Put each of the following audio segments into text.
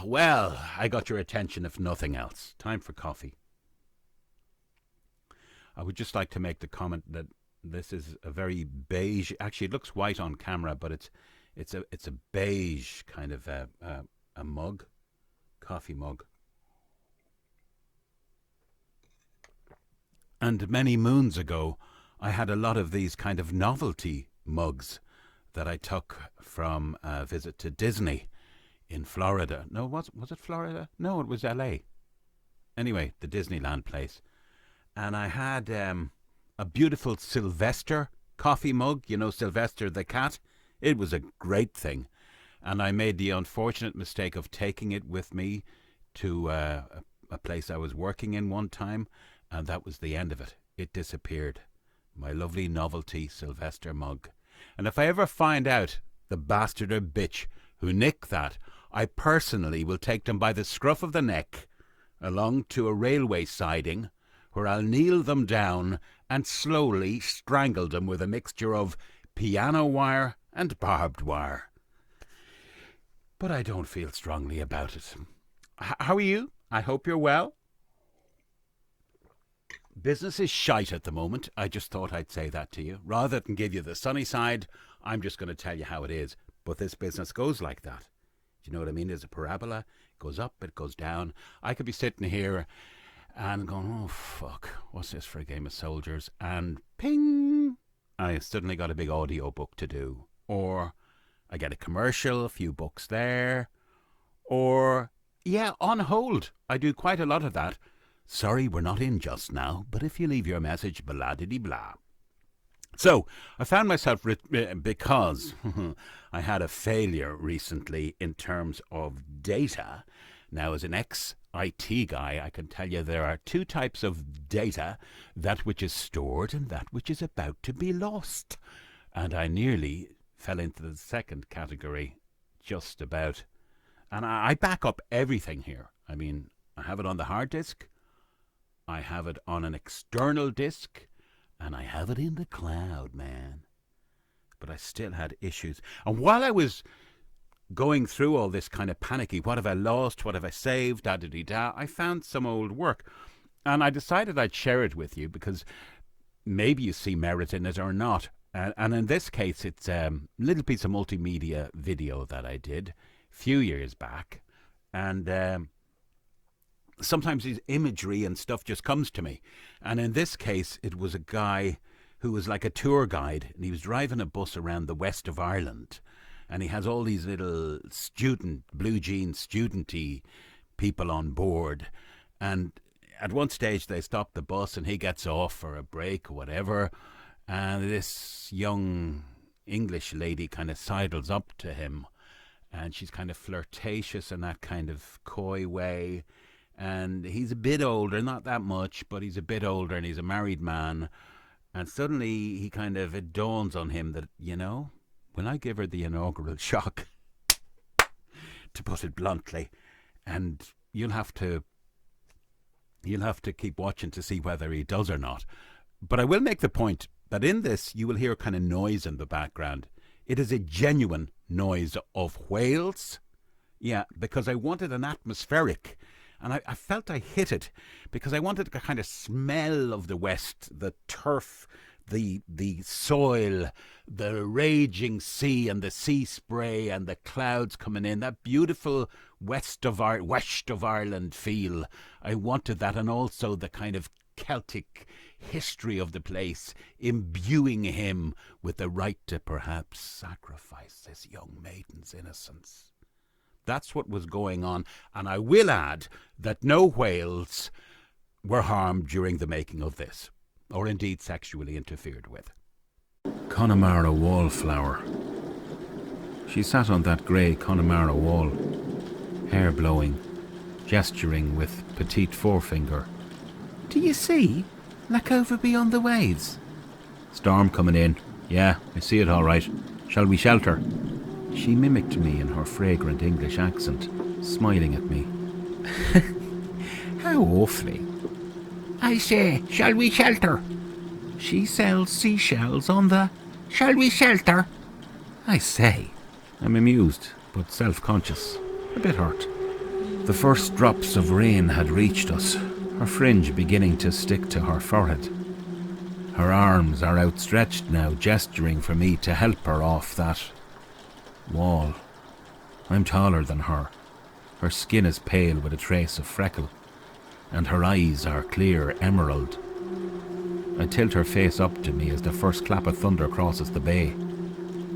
Well, I got your attention if nothing else. Time for coffee. I would just like to make the comment that this is a very beige. Actually, it looks white on camera, but it's a beige kind of a mug, coffee mug. And many moons ago, I had a lot of these kind of novelty mugs that I took from a visit to Disney in Florida. No, was it Florida? No, it was LA. Anyway, the Disneyland place. And I had a beautiful Sylvester coffee mug, you know, Sylvester the cat. It was a great thing. And I made the unfortunate mistake of taking it with me to a place I was working in one time, and that was the end of it. It disappeared. My lovely novelty Sylvester mug. And if I ever find out the bastard or bitch who nicked that, I personally will take them by the scruff of the neck along to a railway siding, where I'll kneel them down and slowly strangle them with a mixture of piano wire and barbed wire. But I don't feel strongly about it. How are you? I hope you're well. Business is shite at the moment. I just thought I'd say that to you. Rather than give you the sunny side, I'm just going to tell you how it is. But this business goes like that. Do you know what I mean? There's a parabola. It goes up, it goes down. I could be sitting here and going, oh, fuck, what's this for a game of soldiers? And ping, I suddenly got a big audio book to do. Or I get a commercial, a few books there. Or, yeah, on hold. I do quite a lot of that. Sorry, we're not in just now, but if you leave your message, blah-diddy-blah. So, I found myself, because I had a failure recently in terms of data. Now, as an ex-IT guy, I can tell you there are two types of data, that which is stored and that which is about to be lost. And I nearly fell into the second category, just about. And I back up everything here. I mean, I have it on the hard disk, I have it on an external disk, and I have it in the cloud, man. But I still had issues. And while I was going through all this kind of panicky, what have I lost, what have I saved, da-da-dee-da, I found some old work. And I decided I'd share it with you because maybe you see merit in it or not. And in this case, it's a little piece of multimedia video that I did a few years back. And sometimes his imagery and stuff just comes to me. And in this case, it was a guy who was like a tour guide, and he was driving a bus around the west of Ireland. And he has all these little blue jeans, studenty people on board. And at one stage, they stop the bus, and he gets off for a break or whatever. And this young English lady kind of sidles up to him, and she's kind of flirtatious in that kind of coy way. And he's a bit older, not that much, but he's a bit older, and he's a married man. And suddenly it dawns on him that, you know, when I give her the inaugural shock, to put it bluntly, and you'll have to keep watching to see whether he does or not. But I will make the point that in this, you will hear kind of noise in the background. It is a genuine noise of whales. Yeah, because I wanted an atmospheric. And I felt I hit it because I wanted a kind of smell of the West, the turf, the soil, the raging sea and the sea spray and the clouds coming in, that beautiful west of Ireland feel. I wanted that, and also the kind of Celtic history of the place, imbuing him with the right to perhaps sacrifice this young maiden's innocence. That's what was going on, and I will add that no whales were harmed during the making of this, or indeed sexually interfered with. Connemara wallflower. She sat on that grey Connemara wall, hair blowing, gesturing with petite forefinger. Do you see? Look over beyond the waves. Storm coming in. Yeah, I see it all right. Shall we shelter? She mimicked me in her fragrant English accent, smiling at me. How awfully. I say, shall we shelter? She sells seashells on the... Shall we shelter? I say. I'm amused, but self-conscious. A bit hurt. The first drops of rain had reached us, her fringe beginning to stick to her forehead. Her arms are outstretched now, gesturing for me to help her off that wall. I'm taller than her. Her skin is pale with a trace of freckle, and her eyes are clear emerald. I tilt her face up to me as the first clap of thunder crosses the bay.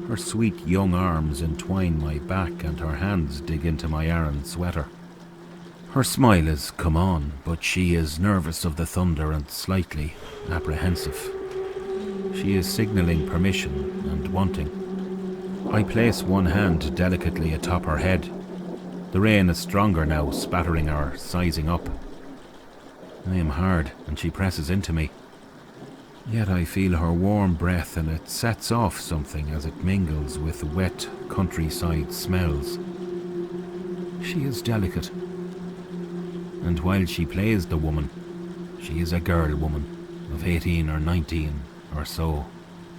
Her sweet young arms entwine my back and her hands dig into my Aran sweater. Her smile is come on, but she is nervous of the thunder and slightly apprehensive. She is signalling permission and wanting. I place one hand delicately atop her head. The rain is stronger now, spattering her, sizing up. I am hard, and she presses into me. Yet I feel her warm breath, and it sets off something as it mingles with wet countryside smells. She is delicate, and while she plays the woman, she is a girl woman of 18 or 19 or so.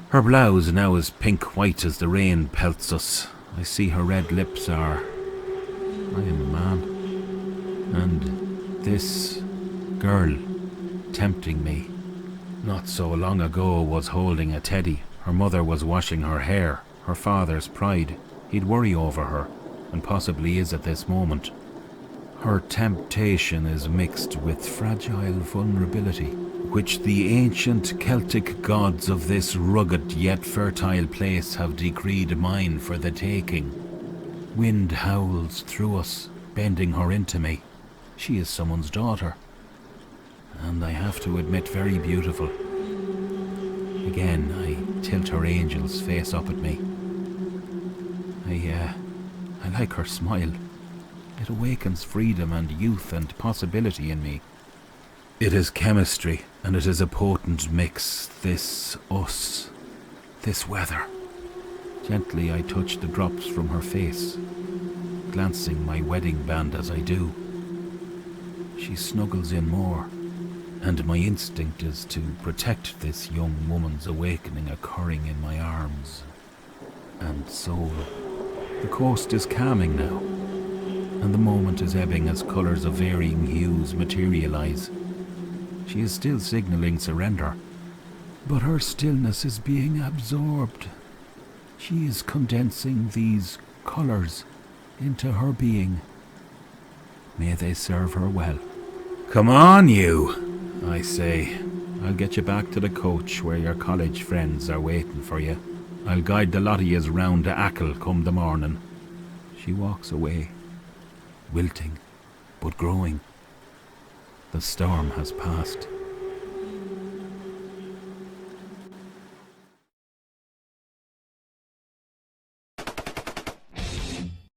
Her blouse now is pink-white as the rain pelts us. I see her red lips are... I am a man, and this girl tempting me. Not so long ago was holding a teddy. Her mother was washing her hair, her father's pride. He'd worry over her, and possibly is at this moment. Her temptation is mixed with fragile vulnerability, which the ancient Celtic gods of this rugged yet fertile place have decreed mine for the taking. Wind howls through us, bending her into me. She is someone's daughter, and I have to admit very beautiful. Again, I tilt her angel's face up at me. I like her smile. It awakens freedom and youth and possibility in me. It is chemistry, and it is a potent mix, this us, this weather. Gently I touch the drops from her face, glancing my wedding band as I do. She snuggles in more, and my instinct is to protect this young woman's awakening occurring in my arms and soul. The coast is calming now, and the moment is ebbing as colours of varying hues materialise. She is still signalling surrender, but her stillness is being absorbed. She is condensing these colours into her being. May they serve her well. Come on, you, I say. I'll get you back to the coach where your college friends are waiting for you. I'll guide the lot of yous round to Achill come the morning. She walks away, wilting but growing. The storm has passed.